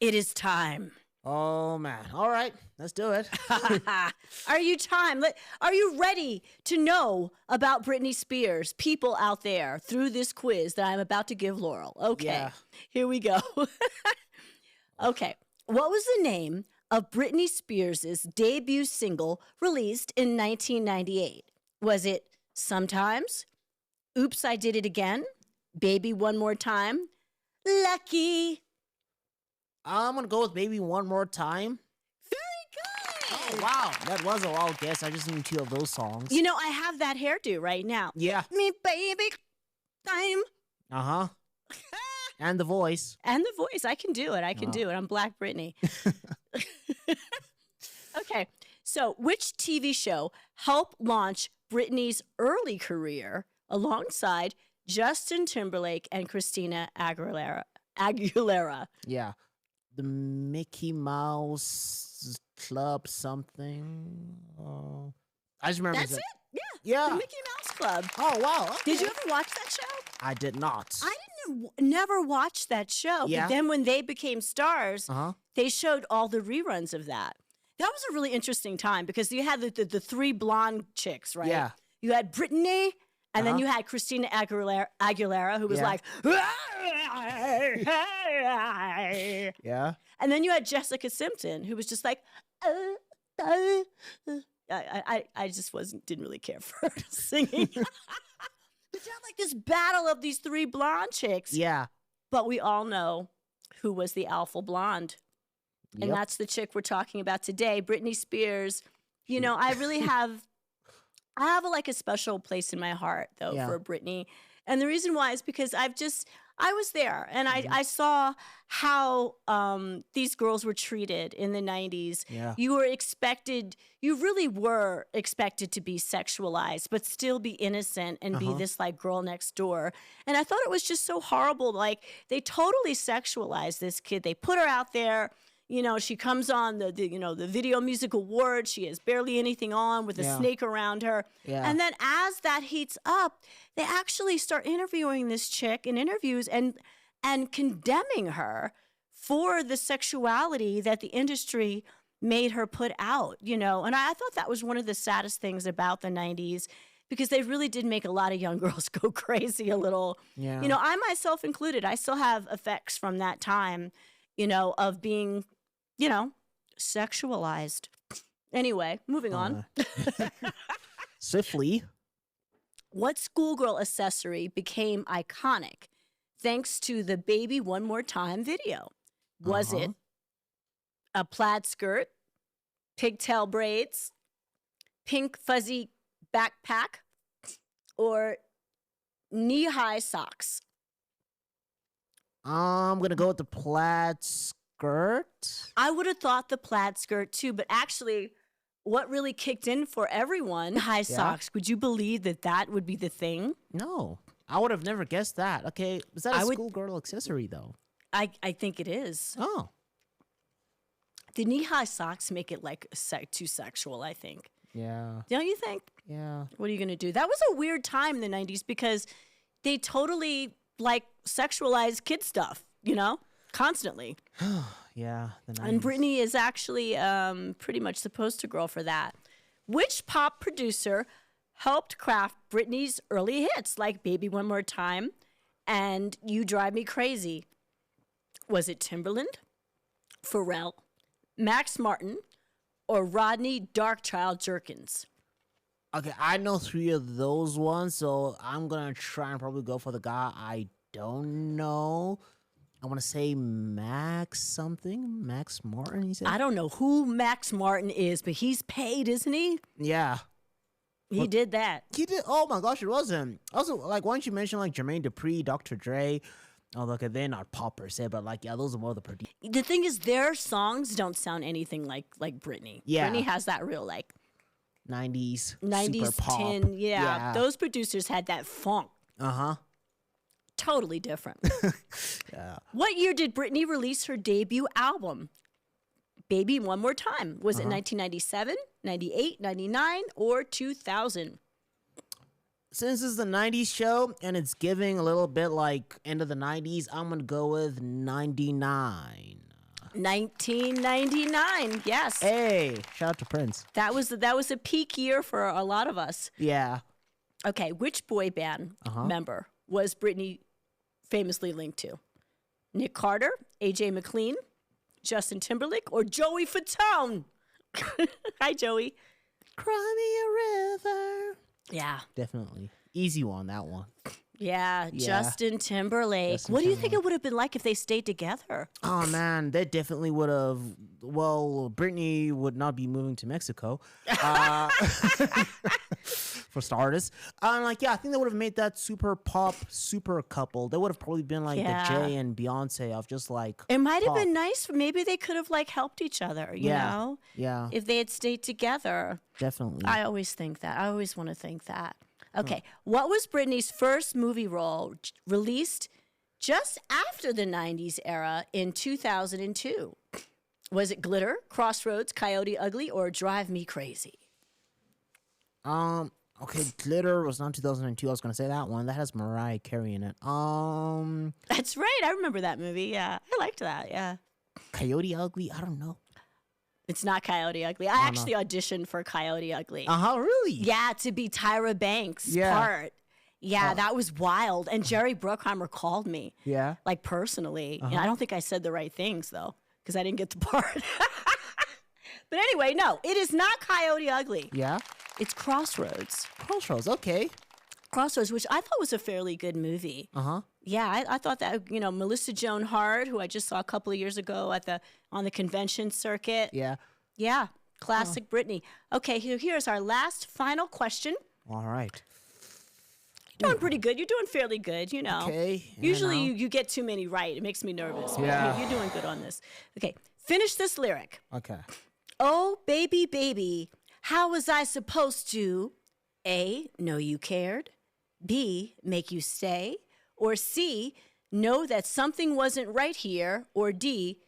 Yeah. It is time. Oh, man. All right. Let's do it. Are you ready to know about Britney Spears, people out there, through this quiz that I'm about to give Laurel? Okay. Yeah. Here we go. Okay. What was the name of Britney Spears' debut single released in 1998? Was it Sometimes? Oops, I Did It Again? Baby One More Time? Lucky? I'm going to go with Baby One More Time. Very Oh, good. wow. That was a wild guess. I just knew 2 of those songs. You know, I have that hairdo right now. Yeah. Me, baby, time. Uh-huh. And the voice. And the voice. I can do it. I can do it. I'm Black Britney. Okay. So, which TV show helped launch Britney's early career alongside Justin Timberlake and Christina Aguilera? Yeah. The Mickey Mouse Club something. I just remember That's that. it. Yeah. The Mickey Mouse Club. Oh, wow. Okay. Did you ever watch that show? I did not. I never watched that show. Yeah. But then when they became stars, Uh-huh. they showed all the reruns of that. That was a really interesting time because you had the 3 blonde chicks, right? Yeah. You had Britney, and then you had Christina Aguilera, who was Yeah. like, Yeah. and then you had Jessica Simpson, who was just like, I just didn't really care for her singing. But you had like this battle of these 3 blonde chicks. Yeah. But we all know who was the alpha blonde. And Yep. that's the chick we're talking about today, Britney Spears. You know, I really have like a special place in my heart though Yeah. for Britney. And the reason why is because I was there and I saw how these girls were treated in the 90s. Yeah. You really were expected to be sexualized, but still be innocent and be this like girl next door. And I thought it was just so horrible. Like they totally sexualized this kid. They put her out there. You know, she comes on the Video Music Awards. She has barely anything on with a snake around her. Yeah. And then as that heats up, they actually start interviewing this chick in interviews and condemning her for the sexuality that the industry made her put out, you know. And I thought that was one of the saddest things about the 90s because they really did make a lot of young girls go crazy a little. Yeah. You know, I myself included, I still have effects from that time, you know, of being, you know, sexualized. Anyway, moving on. Swiftly. What schoolgirl accessory became iconic thanks to the Baby One More Time video? Was it a plaid skirt, pigtail braids, pink fuzzy backpack, or knee-high socks? I'm going to go with the plaid skirt. I would have thought the plaid skirt too, but actually what really kicked in for everyone, high socks. Would you believe that would be the thing? No. I would have never guessed that. Okay. Is that a schoolgirl accessory, though? I think it is. Oh. The knee-high socks make it like too sexual, I think. Yeah. Don't you think? Yeah. What are you going to do? That was a weird time in the 90s because they totally like sexualized kid stuff, you know, constantly. Yeah. And Britney is actually pretty much the poster girl for that. Which pop producer helped craft Britney's early hits like Baby One More Time and You Drive Me Crazy? Was it Timbaland, Pharrell, Max Martin, or Rodney Darkchild Jerkins? Okay, I know 3 of those ones, so I'm going to try and probably go for the guy I don't know. I want to say Max something. Max Martin, you said? I don't know who Max Martin is, but he's paid, isn't he? Yeah. He did that. He did. Oh my gosh, it was him. Also, like, why don't you mention like Jermaine Dupri, Dr. Dre? Oh, look, they're not pop per se, but like, yeah, those are more the producers. The thing is, their songs don't sound anything like Britney. Yeah. Britney has that real like 90s, 90s super pop. tin. Yeah. Those producers had that funk. Uh-huh. Totally different. Yeah. What year did Britney release her debut album? Baby One More Time. Was it 1997, 98, 99, or 2000? Since it's the 90s show and it's giving a little bit like end of the 90s, I'm going to go with 99. 1999. Yes. Hey, shout out to Prince. That was a peak year for a lot of us. Yeah. Okay, which boy band member was Britney famously linked to? Nick Carter, AJ McLean, Justin Timberlake, or Joey Fatone? Hi, Joey. Cry me a river. Yeah. Definitely. Easy one, that one. Yeah, Yeah. Justin Timberlake. Justin What do you think Timberlake. it would have been like if they stayed together? Oh man, they definitely would have. Well, Britney would not be moving to Mexico, for starters. Like, yeah, I think they would have made that super pop super couple. They would have probably been like Yeah. the Jay and Beyonce of just like. It might have pop. been nice. Maybe they could have like helped each other, you know? Yeah, If they had stayed together. definitely. I always think that. I always want to think that. Okay. What was Britney's first movie role released just after the 90s era in 2002? Was it Glitter, Crossroads, Coyote Ugly, or Drive Me Crazy? Okay, Glitter was not 2002. I was gonna say that one. That has Mariah Carey in it. That's right. I remember that movie. Yeah. I liked that. Yeah. Coyote Ugly. I don't know. It's not Coyote Ugly. I actually auditioned for Coyote Ugly. Really? Yeah, to be Tyra Banks' Yeah. part. Yeah, that was wild. And Jerry Bruckheimer called me, Yeah. like personally. And I don't think I said the right things though, because I didn't get the part. But anyway, no, it is not Coyote Ugly. Yeah. It's Crossroads. Crossroads. Okay. Crossroads, which I thought was a fairly good movie. Yeah, I thought that, Melissa Joan Hart, who I just saw a couple of years ago on the convention circuit. Yeah. Yeah, classic Britney. Okay, here's our last final question. All right. You're doing pretty good. You're doing fairly good, you know. Okay. Usually you get too many right. It makes me nervous. but Yeah. You're doing good on this. Okay, finish this lyric. Okay. Oh, baby, baby, how was I supposed to A, know you cared, B, make you stay, or C, know that something wasn't right here, or D,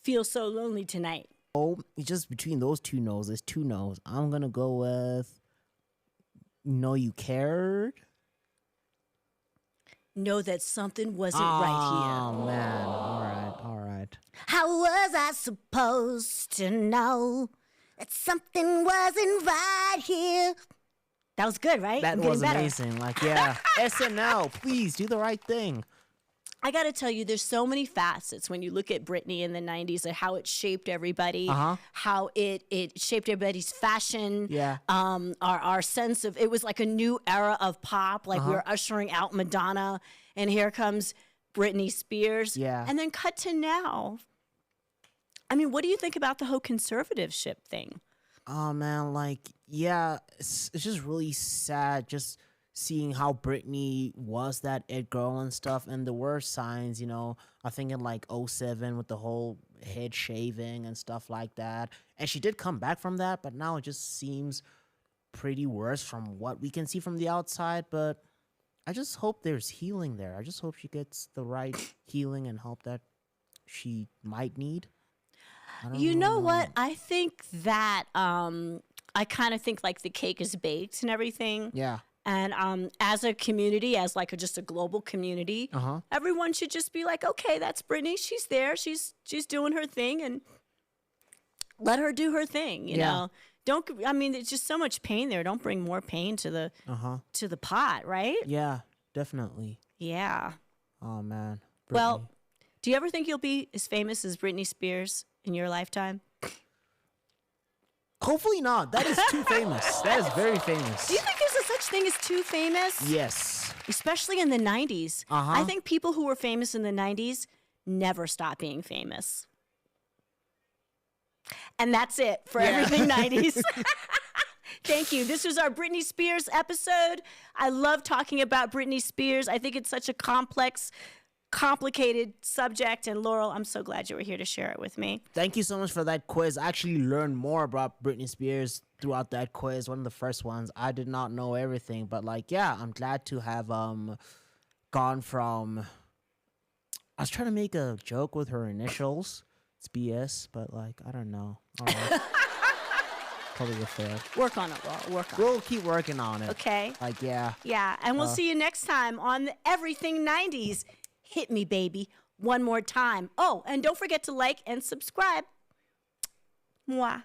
feel so lonely tonight? Oh, it's just between those two no's. There's two no's. I'm gonna go with "No, You Cared." Know that something wasn't right Oh man. All right. All right. here. How was I supposed to know that something wasn't right here? That was good, right? That I'm getting was better. amazing. Like, yeah. SNL, please do the right thing. I got to tell you, there's so many facets when you look at Britney in the 90s and how it shaped everybody, how it shaped everybody's fashion, Yeah. our sense of, it was like a new era of pop, like we were ushering out Madonna, and here comes Britney Spears. Yeah. And then cut to now. I mean, what do you think about the whole conservativeship thing? Oh man, like, yeah, it's just really sad just seeing how Britney was that it girl and stuff, and there were signs, I think in like '07 with the whole head shaving and stuff like that, and she did come back from that, but now it just seems pretty worse from what we can see from the outside. But I just hope there's healing there. I just hope she gets the right healing and help that she might need. You know what? I think that I kind of think like the cake is baked and everything. Yeah. And as a community, as like just a global community, everyone should just be like, okay, that's Britney. She's there. She's doing her thing, and let her do her thing. You know, there's just so much pain there. Don't bring more pain to the pot, right? Yeah, definitely. Yeah. Oh man. Britney. Well, do you ever think you'll be as famous as Britney Spears in your lifetime? Hopefully not. That is too famous. That is very famous. Do you think there's a such thing as too famous? Yes. Especially in the 90s. I think people who were famous in the 90s never stopped being famous. And that's it for everything 90s. Thank you. This was our Britney Spears episode. I love talking about Britney Spears. I think it's such a complicated subject, and Laurel, I'm so glad you were here to share it with me. Thank you so much for that quiz. I actually learned more about Britney Spears throughout that quiz. One of the first ones. I did not know everything, but I'm glad to have gone from. I was trying to make a joke with her initials. It's BS, but I don't know. All right. Probably a fail. Work on it, Laurel. Work on it. We'll keep working on it. Okay. Yeah. Yeah, and we'll see you next time on the Everything 90s. Hit me, baby. one more time. Oh, and don't forget to like and subscribe. Mwah.